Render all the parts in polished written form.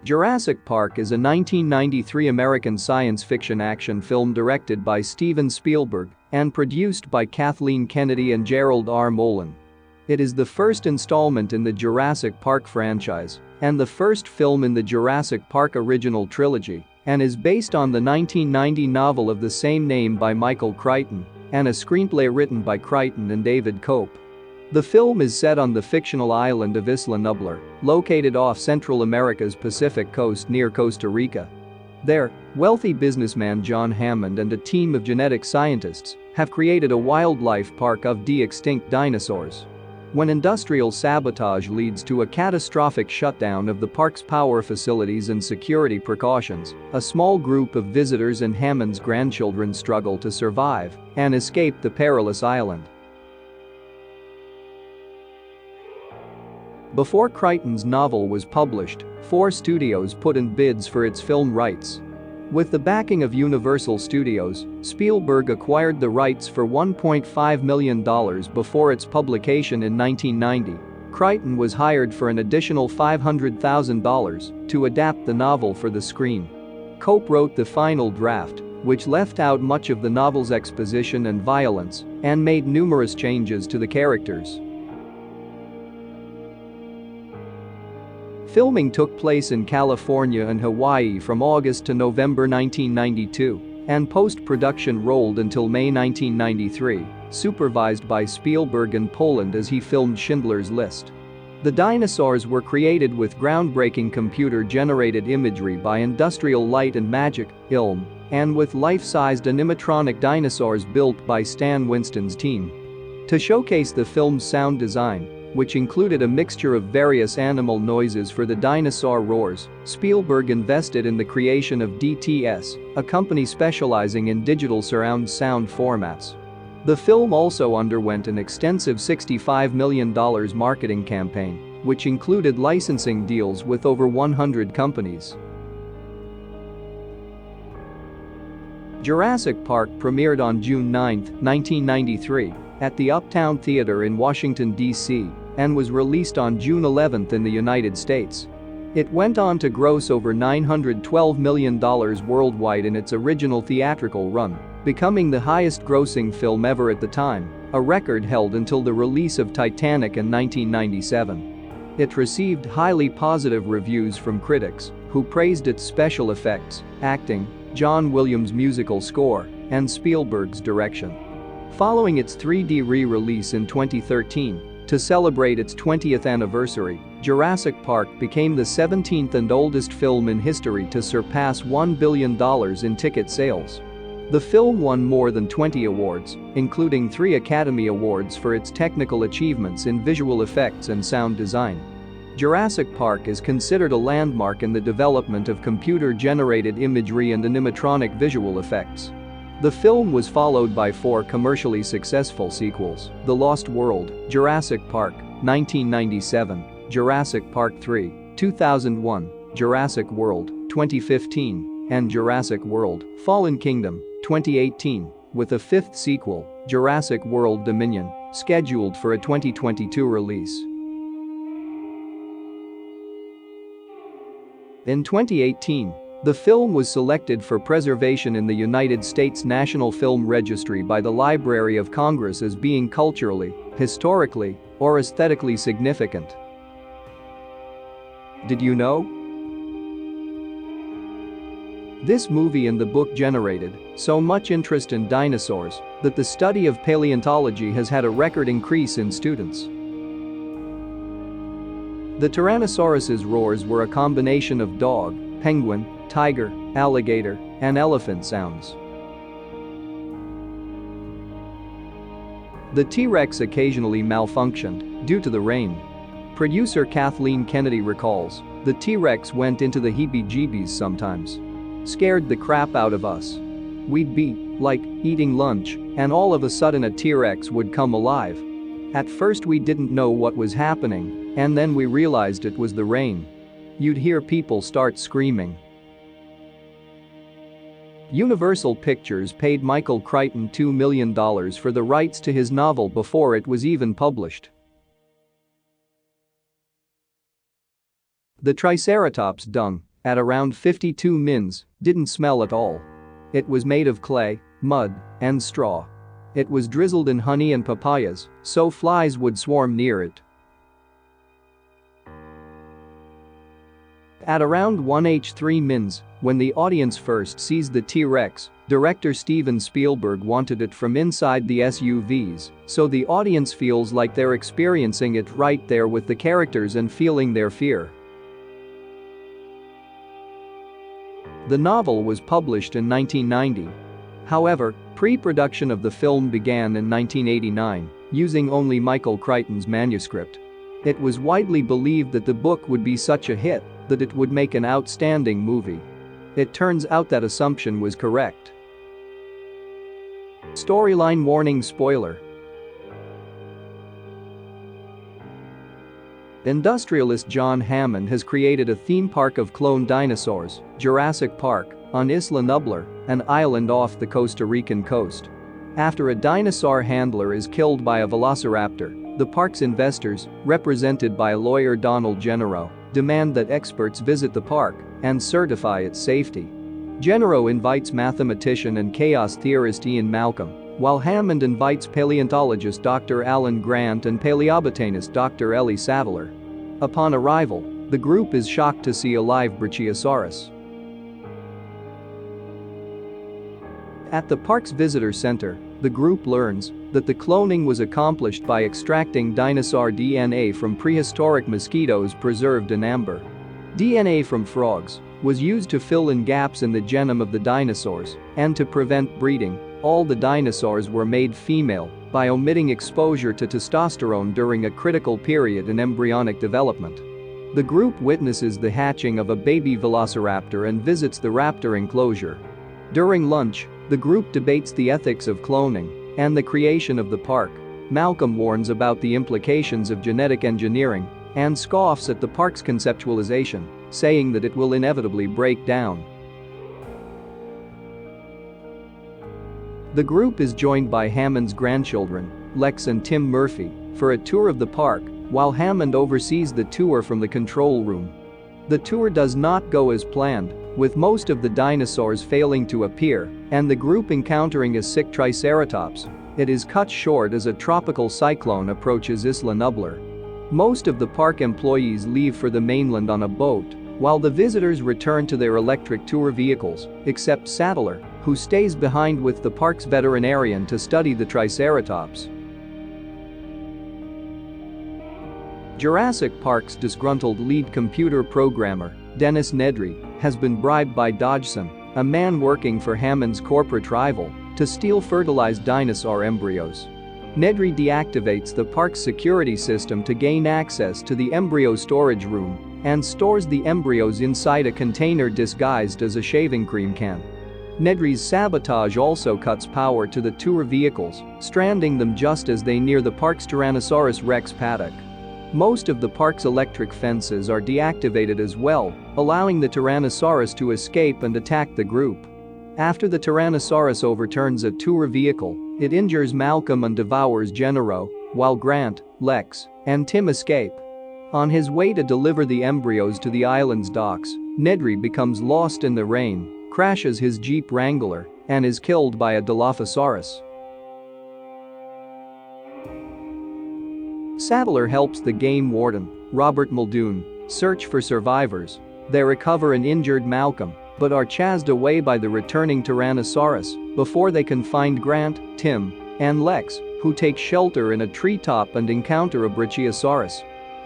Jurassic Park is a 1993 American science fiction action film directed by Steven Spielberg and produced by Kathleen Kennedy and Gerald R. Molen. It is the first installment in the Jurassic Park franchise and the first film in the Jurassic Park original trilogy and is based on the 1990 novel of the same name by Michael Crichton and a screenplay written by Crichton and David Cope. The film is set on the fictional island of Isla Nublar, located off Central America's Pacific coast near Costa Rica. There, wealthy businessman John Hammond and a team of genetic scientists have created a wildlife park of de-extinct dinosaurs. When industrial sabotage leads to a catastrophic shutdown of the park's power facilities and security precautions, a small group of visitors and Hammond's grandchildren struggle to survive and escape the perilous island. Before Crichton's novel was published, 4 studios put in bids for its film rights. With the backing of Universal Studios, Spielberg acquired the rights for $1.5 million before its publication in 1990. Crichton was hired for an additional $500,000 to adapt the novel for the screen. Cope wrote the final draft, which left out much of the novel's exposition and violence and made numerous changes to the characters. Filming took place in California and Hawaii from August to November 1992, and post-production rolled until May 1993, supervised by Spielberg in Poland as he filmed Schindler's List. The dinosaurs were created with groundbreaking computer-generated imagery by Industrial Light and Magic, ILM, and with life-sized animatronic dinosaurs built by Stan Winston's team. To showcase the film's sound design, which included a mixture of various animal noises for the dinosaur roars, Spielberg invested in the creation of DTS, a company specializing in digital surround sound formats. The film also underwent an extensive $65 million marketing campaign, which included licensing deals with over 100 companies. Jurassic Park premiered on June 9, 1993, at the Uptown Theater in Washington, D.C., and was released on June 11 in the United States. It went on to gross over $912 million worldwide in its original theatrical run, becoming the highest-grossing film ever at the time, a record held until the release of Titanic in 1997. It received highly positive reviews from critics, who praised its special effects, acting, John Williams' musical score, and Spielberg's direction. Following its 3D re-release in 2013, to celebrate its 20th anniversary, Jurassic Park became the 17th and oldest film in history to surpass $1 billion in ticket sales. The film won more than 20 awards, including 3 Academy Awards for its technical achievements in visual effects and sound design. Jurassic Park is considered a landmark in the development of computer-generated imagery and animatronic visual effects. The film was followed by 4 commercially successful sequels: The Lost World, Jurassic Park, 1997, Jurassic Park 3, 2001, Jurassic World, 2015, and Jurassic World: Fallen Kingdom, 2018, with a 5th sequel, Jurassic World Dominion, scheduled for a 2022 release. In 2018, the film was selected for preservation in the United States National Film Registry by the Library of Congress as being culturally, historically, or aesthetically significant. Did you know? This movie and the book generated so much interest in dinosaurs that the study of paleontology has had a record increase in students. The Tyrannosaurus's roars were a combination of dog, penguin, tiger, alligator, and elephant sounds. The T-Rex occasionally malfunctioned due to the rain. Producer Kathleen Kennedy recalls, "The T-Rex went into the heebie-jeebies sometimes. Scared the crap out of us. We'd be, like, eating lunch, and all of a sudden a T-Rex would come alive. At first we didn't know what was happening, and then we realized it was the rain. You'd hear people start screaming." Universal Pictures paid Michael Crichton $2 million for the rights to his novel before it was even published. The Triceratops dung at around 52 mins, didn't smell at all. It was made of clay, mud, and straw. It was drizzled in honey and papayas, so flies would swarm near it. At around 1h3 mins, when the audience first sees the T-Rex, director Steven Spielberg wanted it from inside the SUVs, so the audience feels like they're experiencing it right there with the characters and feeling their fear. The novel was published in 1990. However, pre-production of the film began in 1989, using only Michael Crichton's manuscript. It was widely believed that the book would be such a hit that it would make an outstanding movie. It turns out that assumption was correct. Storyline warning spoiler. Industrialist John Hammond has created a theme park of clone dinosaurs, Jurassic Park, on Isla Nublar, an island off the Costa Rican coast. After a dinosaur handler is killed by a velociraptor, the park's investors, represented by lawyer Donald Gennaro, demand that experts visit the park and certify its safety. Gennaro invites mathematician and chaos theorist Ian Malcolm, while Hammond invites paleontologist Dr. Alan Grant and paleobotanist Dr. Ellie Sattler. Upon arrival, the group is shocked to see a live Brachiosaurus. At the park's visitor center, the group learns that the cloning was accomplished by extracting dinosaur DNA from prehistoric mosquitoes preserved in amber. DNA from frogs was used to fill in gaps in the genome of the dinosaurs, and to prevent breeding, all the dinosaurs were made female by omitting exposure to testosterone during a critical period in embryonic development. The group witnesses the hatching of a baby velociraptor and visits the raptor enclosure. During lunch, the group debates the ethics of cloning and the creation of the park. Malcolm warns about the implications of genetic engineering and scoffs at the park's conceptualization, saying that it will inevitably break down. The group is joined by Hammond's grandchildren, Lex and Tim Murphy, for a tour of the park, while Hammond oversees the tour from the control room. The tour does not go as planned, with most of the dinosaurs failing to appear and the group encountering a sick triceratops. It is cut short as a tropical cyclone approaches Isla Nublar. Most of the park employees leave for the mainland on a boat, while the visitors return to their electric tour vehicles, except Sattler, who stays behind with the park's veterinarian to study the triceratops. Jurassic Park's disgruntled lead computer programmer, Dennis Nedry, has been bribed by Dodgson, a man working for Hammond's corporate rival, to steal fertilized dinosaur embryos. Nedry deactivates the park's security system to gain access to the embryo storage room and stores the embryos inside a container disguised as a shaving cream can. Nedry's sabotage also cuts power to the tour vehicles, stranding them just as they near the park's Tyrannosaurus Rex paddock. Most of the park's electric fences are deactivated as well, allowing the Tyrannosaurus to escape and attack the group. After the Tyrannosaurus overturns a tour vehicle, it injures Malcolm and devours Gennaro, while Grant, Lex, and Tim escape. On his way to deliver the embryos to the island's docks, Nedry becomes lost in the rain, crashes his Jeep Wrangler, and is killed by a Dilophosaurus. Sattler helps the game warden, Robert Muldoon, search for survivors. They recover an injured Malcolm, but are chased away by the returning Tyrannosaurus before they can find Grant, Tim, and Lex, who take shelter in a treetop and encounter a Brachiosaurus.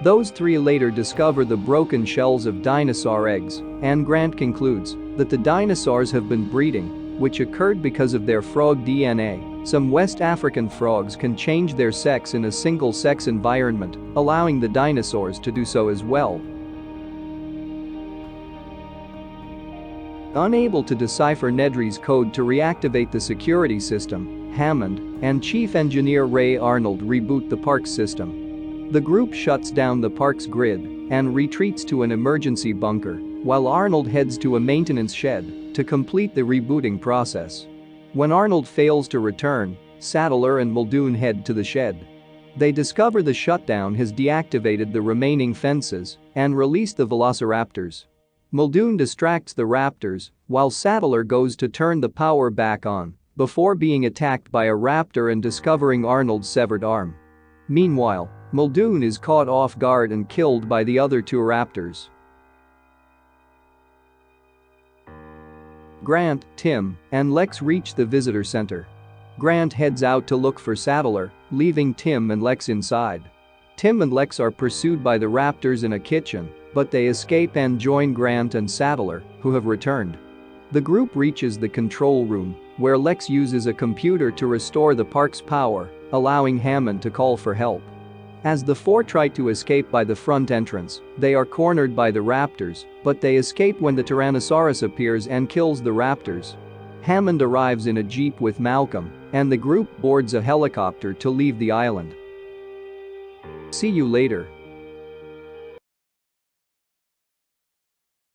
Those three later discover the broken shells of dinosaur eggs, and Grant concludes that the dinosaurs have been breeding, which occurred because of their frog DNA. Some West African frogs can change their sex in a single-sex environment, allowing the dinosaurs to do so as well. Unable to decipher Nedry's code to reactivate the security system, Hammond and Chief Engineer Ray Arnold reboot the park's system. The group shuts down the park's grid and retreats to an emergency bunker, while Arnold heads to a maintenance shed to complete the rebooting process. When Arnold fails to return, Sattler and Muldoon head to the shed. They discover the shutdown has deactivated the remaining fences and release the velociraptors. Muldoon distracts the raptors while Sattler goes to turn the power back on before being attacked by a raptor and discovering Arnold's severed arm. Meanwhile, Muldoon is caught off guard and killed by the other two raptors. Grant, Tim, and Lex reach the visitor center. Grant heads out to look for Sattler, leaving Tim and Lex inside. Tim and Lex are pursued by the raptors in a kitchen, but they escape and join Grant and Sattler, who have returned. The group reaches the control room, where Lex uses a computer to restore the park's power, allowing Hammond to call for help. As the four try to escape by the front entrance, they are cornered by the raptors, but they escape when the Tyrannosaurus appears and kills the raptors. Hammond arrives in a jeep with Malcolm, and the group boards a helicopter to leave the island. See you later.